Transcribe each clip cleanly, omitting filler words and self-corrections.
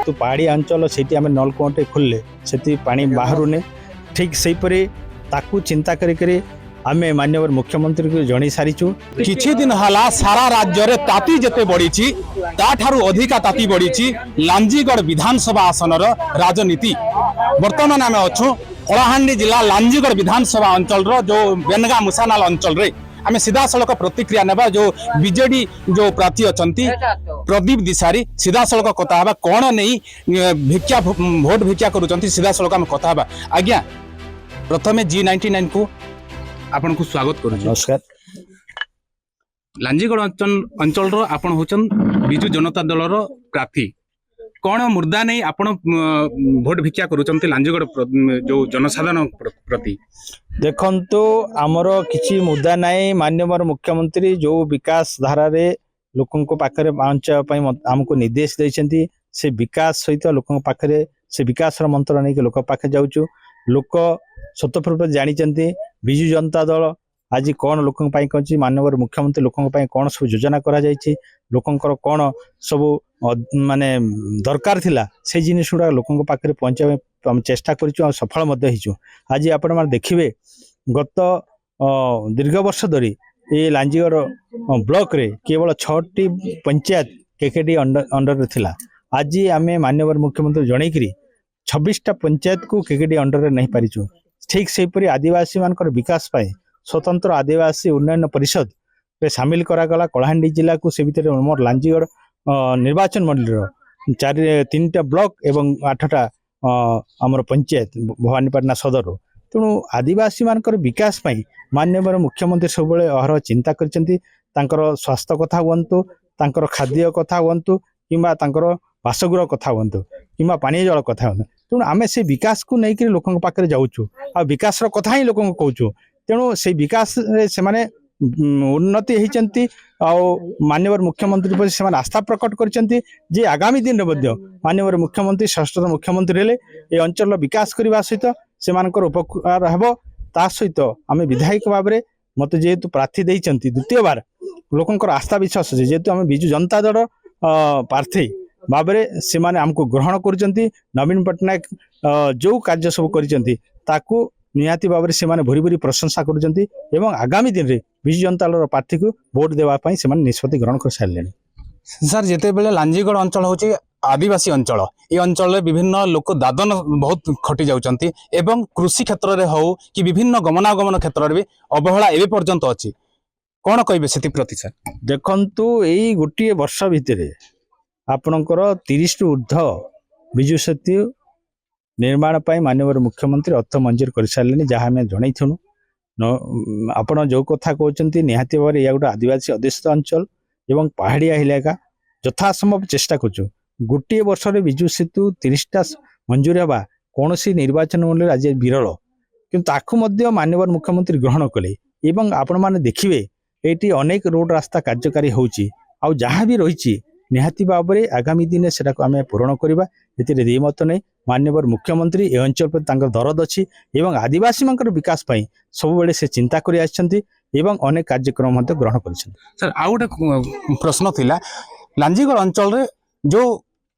तो पहाड़ी अंचल से आम नलकूटे खोलले से पानी बाहरुने ठीक से ताकू चिंता करी आम माननीय मुख्यमंत्री को जन सारीचु। किछि दिन हला सारा राज्य रे ताती जेते बढ़ी ताठारु अधिका ताती बढ़ी लांजीगढ़ विधानसभा आसनर राजनीति। वर्तमान आम अच्छु कलाहांडी जिला लांजीगढ़ विधानसभा अंचल जो बेनगा मुसानाल अंचल रे आम सीधा सड़क प्रतिक्रिया नेबा जो बीजेडी जो प्रार्थी अछंती प्रदीप दिशारी सीधा सड़क कथा हबा कोन नहीं भिक्षा भोट भिक्षा करूचंती सीधा सड़क आम कथा हबा। आज्ञा प्रथमे G99 को आपन को स्वागत करू। नमस्कार। लांजीगढ़ अंचल रो आपन होचन बिजू जनता दल रो प्रार्थी कौन मुर्दा नहीं आपन भोट भिक्षा करूचंती लांजीगढ़ जो जनसाधारण प्रति देखंतु आमर किछि मुद्दा नहीं। माननीय मुख्यमंत्री जो विकास धारा रे लोकन को पाखरे पहुंचा पई हमको निर्देश दैछंती से विकास सहित लोकन पाखरे से विकास रो मंत्र नहीं के लोक पाखे जाउछु। लोक स्वतःपूर्व जानी बिजू जनता दल आज कौन लोकों कहूँ माननीय मुख्यमंत्री लोकों कौन सब योजना करा जायछि लोकंकर कौन सब माने दरकार थिला से जिनिस गुड़ा लोकों पाखे पहुंचाई आम चेष्टा करूँ सफल होइछु। आज आपण माने देखिबे गत दीर्घ वर्ष धरी ये लांजीगढ़ ब्लॉक रे केवल 6टी पंचायत केकेडी अंडर थिला। आज आम माननीय मुख्यमंत्री जनईकरी 26टा पंचायत को केकेडी अंडर रे नहीं पारिछु। ठीक से आदिवासी मानकर विकास पाए स्वतंत्र आदिवासी उन्नयन परिषद रे सामिल करागला कलाहांडी जिला को से भितर मोर लांजीगढ़ निर्वाचन मंडली 3टा ब्लॉक एवं 8टा आमर पंचायत भवानीपाटना सदर। तेणु आदिवासी मानकर विकास पाई माननीय मुख्यमंत्री सब अहर चिंता करचंती। तांकर स्वास्थ्य कथा हुंतु तांकर खाद्य कथा हुंतु किंबा तांकर बासगृह कथा हुंतु किंबा पानी जल कथा हुंतु। तेणु आम से विकास को लेकिन लोकों पाखे जाऊँ आ विकास कथा ही लोक कहूँ। तेणु से विकास से माने उन्नति होती माननीय मुख्यमंत्री पर से आस्था प्रकट करछंती जे आगामी दिन में माननीय मुख्यमंत्री षष्ठ मुख्यमंत्री हेले ए अंचल विकास करने सहित से उपकार हेबो। ता सहित आम विधायक भाव में मत जेहेतु प्रार्थी देइछंती द्वितीय बार लोकंकर आस्था विश्वास है जेहेतु आम बिजू जनता दल प्रार्थी भाव में से आमको ग्रहण करछंती। नवीन पट्टनायक जो कार्य सब करछंती ताकू निहाती भाव में से भूरी भूरी प्रशंसा करछंती एवं आगामी दिन में बिजू जनता दल प्रार्थी को भोट देवाई से निष्पत्ति ग्रहण कर सारे। सर जिते बेले लांजीगढ़ अंचल होची आदिवासी अंचल ये अंचल रे विभिन्न लोक दादन बहुत खटी जाउचंती एवं कृषि क्षेत्र रे हो कि विभिन्न गमनागमन क्षेत्र रे भी अवहेला एबे पर्यंत अछि कोन कहबे सेति प्रति सर। देखंतु एई गोटिए वर्ष भितरे आपणकर 30 रु ऊर्ध्व बिजु सेतु निर्माण पाई माननीय मुख्यमंत्री अर्थ मंजूर कर सारे जहाँ आम जनईथुनु। आपण जो कथा कहते निहाती भाव या गोटे आदिवासी अध्युषित अंचल एवं पहाड़िया इलाका यथासंभव चेष्टा करूँ। गोटे वर्ष बिजु सेतु 30टा मंजूर हवा कौन निर्वाचन मंडल आज विरल कि माननीय मुख्यमंत्री ग्रहण कले एवं आपण मैंने देखिए ये अनेक रोड रास्ता कार्यकारी होची आ जहाँ भी रही निहाती भाव में आगामी दिन से आम पूरण करवा ये दिमत नहीं। माननीय मुख्यमंत्री ए अंचल पर दरद अच्छी एवं आदिवासी मान विकास पाई सब बेले से चिंता कर अनेक कार्यक्रम ग्रहण कर। सर आउ गोटे प्रश्न थिला लांजीगढ़ अंचल रे जो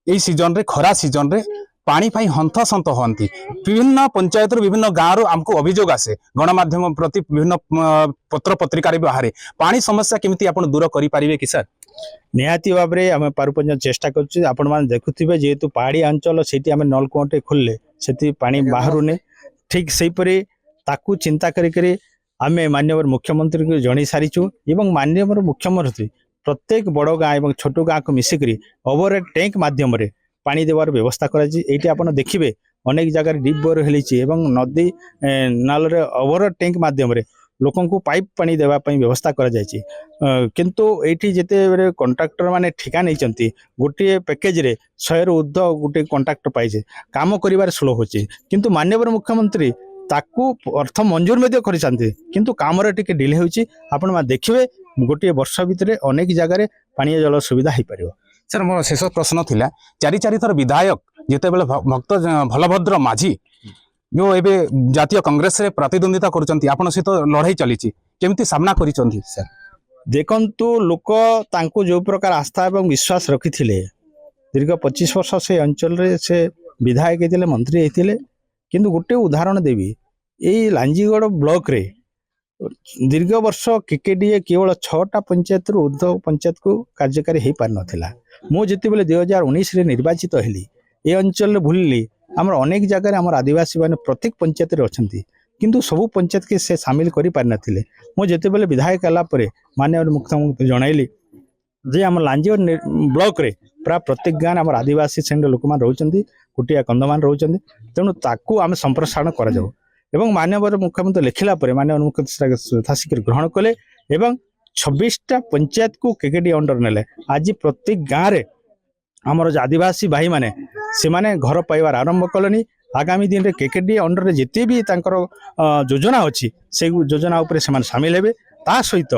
यही सीजन रे खरा सीजन रे पानी पाई हंथसंत हंती विभिन्न पंचायत विभिन्न गाँव आमको अभियोग आसे गणमाध्यम प्रति विभिन्न पत्र पत्रिका बाहर पानी समस्या केमिति आपण दूर करि परिबे कि सर। निहाती भाव में आम पारपन चेष्टा कर देखुवे जेहेतु पहाड़ी अंचल से आम नलकूटे खोलले से पानी बाहरुने ठीक से ताकू चिंता करी आम माननीय मुख्यमंत्री को जन सारीचु। माननीय मुख्यमंत्री प्रत्येक बड़ गाँ और छोट गाँ को मिसिक ओवर टैंक माध्यम पानी देवार व्यवस्था कर आपड़ देखिए अनेक जगह डीप बोर हेलिछि नदी नाल ओवर टैंक माध्यम लोकों को पाइप पानी देवाई व्यवस्था कर किंतु ये जिते कंट्राक्टर माने ठिका नहीं गोटे पैकेज रे 100 रु ऊर्ध्व गोटे कंट्राक्टर पाइजे काम कर स्लो होची किंतु माननीय मुख्यमंत्री ताकू अर्थ मंजूर किंतु काम टिके डिले होची। आपण देखिए गोटे वर्ष भितर अनेक जगह पानी जल सुविधा हो पार। सर मोर शेष प्रश्न थिला चारि थर विधायक जिते बेले भक्त भलभद्र माझी जो एबे जातीय कांग्रेस रे प्रतिद्वंदिता करुचंती आपण सहित लड़ाई चली केमिति सामना करिचंती सर। ଦେଖନ୍ତୁ ଲୋକ ତାଙ୍କୁ ଯେଉଁ ପ୍ରକାର ଆସ୍ଥା ଏବଂ ବିଶ୍ୱାସ ରଖିଥିଲେ ଦୀର୍ଘ 25 ବର୍ଷ ସେ ଅଞ୍ଚଳରେ ସେ ବିଧାୟକ ହେଇଥିଲେ ମନ୍ତ୍ରୀ ହେଇଥିଲେ କିନ୍ତୁ ଗୋଟେ ଉଦାହରଣ ଦେବି ଏଇ ଲାଞ୍ଜିଗଡ଼ ବ୍ଲକରେ ଦୀର୍ଘ ବର୍ଷ କେକେଡିଏ କେବଳ 6ଟା ପଞ୍ଚାୟତରୁ ଉର୍ଦ୍ଧ୍ୱ ପଞ୍ଚାୟତକୁ କାର୍ଯ୍ୟକାରୀ ହେଇପାରିନଥିଲା ମୁଁ ଯେତେବେଳେ 2019ରେ ନିର୍ବାଚିତ ହେଲି ଏ ଅଞ୍ଚଳରେ ବୁଲିଲି ଆମର ଅନେକ ଜାଗାରେ ଆମର ଆଦିବାସୀମାନେ ପ୍ରତ୍ୟେକ ପଞ୍ଚାୟତରେ ଅଛନ୍ତି କିନ୍ତୁ ସବୁ ପଞ୍ଚାୟତକେ ସେ ସାମିଲ କରିପାରିନଥିଲେ ମୁଁ ଯେତେବେଳେ ବିଧାୟକ ହେଲା ପରେ ମାନ୍ୟବର ମୁଖ୍ୟମନ୍ତ୍ରୀ ଜଣାଇଲି ଯେ ଆମ ଲାଞ୍ଜିଗଡ଼ ବ୍ଲକରେ ପ୍ରାୟ ପ୍ରତ୍ୟେକ ଗାଁରେ ଆମର ଆଦିବାସୀ ଶ୍ରେଣୀର ଲୋକମାନେ ରହୁଛନ୍ତି କୁଟିଆ କନ୍ଧମାନେ ରହୁଛନ୍ତି ତେଣୁ ତାକୁ ଆମେ ସମ୍ପ୍ରସାରଣ କରାଯାଉ ଏବଂ ମାନ୍ୟବର ମୁଖ୍ୟମନ୍ତ୍ରୀ ଲେଖିଲା ପରେ ମାନ୍ୟବର ମୁଖ୍ୟମନ୍ତ୍ରୀ ଯଥାଶୀଘ୍ର ଗ୍ରହଣ କଲେ ଏବଂ 26ଟା ପଞ୍ଚାୟତକୁ କେକେଡି ଅଣ୍ଡର ନେଲେ ଆଜି ପ୍ରତ୍ୟେକ ଗାଁରେ ଆମର ଯେଉଁ ଆଦିବାସୀ ଭାଇମାନେ ସେମାନେ ଘର ପାଇବାର ଆରମ୍ଭ କଲେଣି ଆଗାମୀ ଦିନରେ କେକେଡି ଅଣ୍ଡରରେ ଯେତେ ବି ତାଙ୍କର ଯୋଜନା ଅଛି ସେଇ ଯୋଜନା ଉପରେ ସେମାନେ ସାମିଲ ହେବେ ତା ସହିତ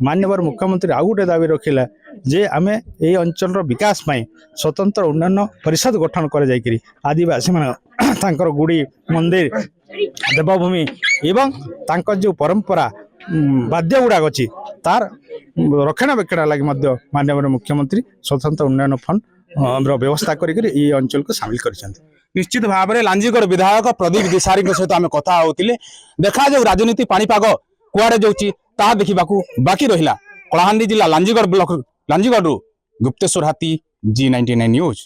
ମାନ୍ୟବର ମୁଖ୍ୟମନ୍ତ୍ରୀ ଆଉ ଗୋଟେ ଦାବି ରଖିଲା ଯେ ଆମେ এই ଅଞ୍ଚଳର ବିକାଶ ପାଇଁ ସ୍ୱତନ୍ତ୍ର ଉନ୍ନୟନ ପରିଷଦ ଗଠନ କରାଯାଇକରି ଆଦିବାସୀମାନେ ତାଙ୍କର ଗୁଡ଼ି ମନ୍ଦିର ଦେବଭୂମି ଏବଂ ତାଙ୍କର ଯେଉଁ ପରମ୍ପରା ବାଦ୍ୟ ଗୁଡ଼ାକ ଅଛି ତାର ରକ୍ଷଣାବେକ୍ଷଣ ଲାଗି ମଧ୍ୟ ମାନ୍ୟବର ମୁଖ୍ୟମନ୍ତ୍ରୀ ସ୍ୱତନ୍ତ୍ର ଉନ୍ନୟନ ଫଣ୍ଡର ବ୍ୟବସ୍ଥା କରିକରି এই ଅଞ୍ଚଳକୁ ସାମିଲ କରିଛନ୍ତି। ନିଶ୍ଚିତ ଭାବରେ ଲାଞ୍ଜିଗଡ଼ ବିଧାୟକ ପ୍ରଦୀପ ଦିଶାରୀଙ୍କ ସହିତ ଆମେ କଥା ହେଉଥିଲେ ଦେଖାଯାଉ ରାଜନୀତି ପାଣିପାଗ କୁଆଡ଼େ ଯାଉଛି ତାହା ଦେଖିବାକୁ ବାକି ରହିଲା। କଳାହାଣ୍ଡି ଜିଲ୍ଲା ଲାଞ୍ଜିଗଡ଼ ବ୍ଲକ ଲାଞ୍ଜିଗଡ଼ରୁ ଗୁପ୍ତେଶ୍ୱର ହାତୀ G99 ନ୍ୟୁଜ୍।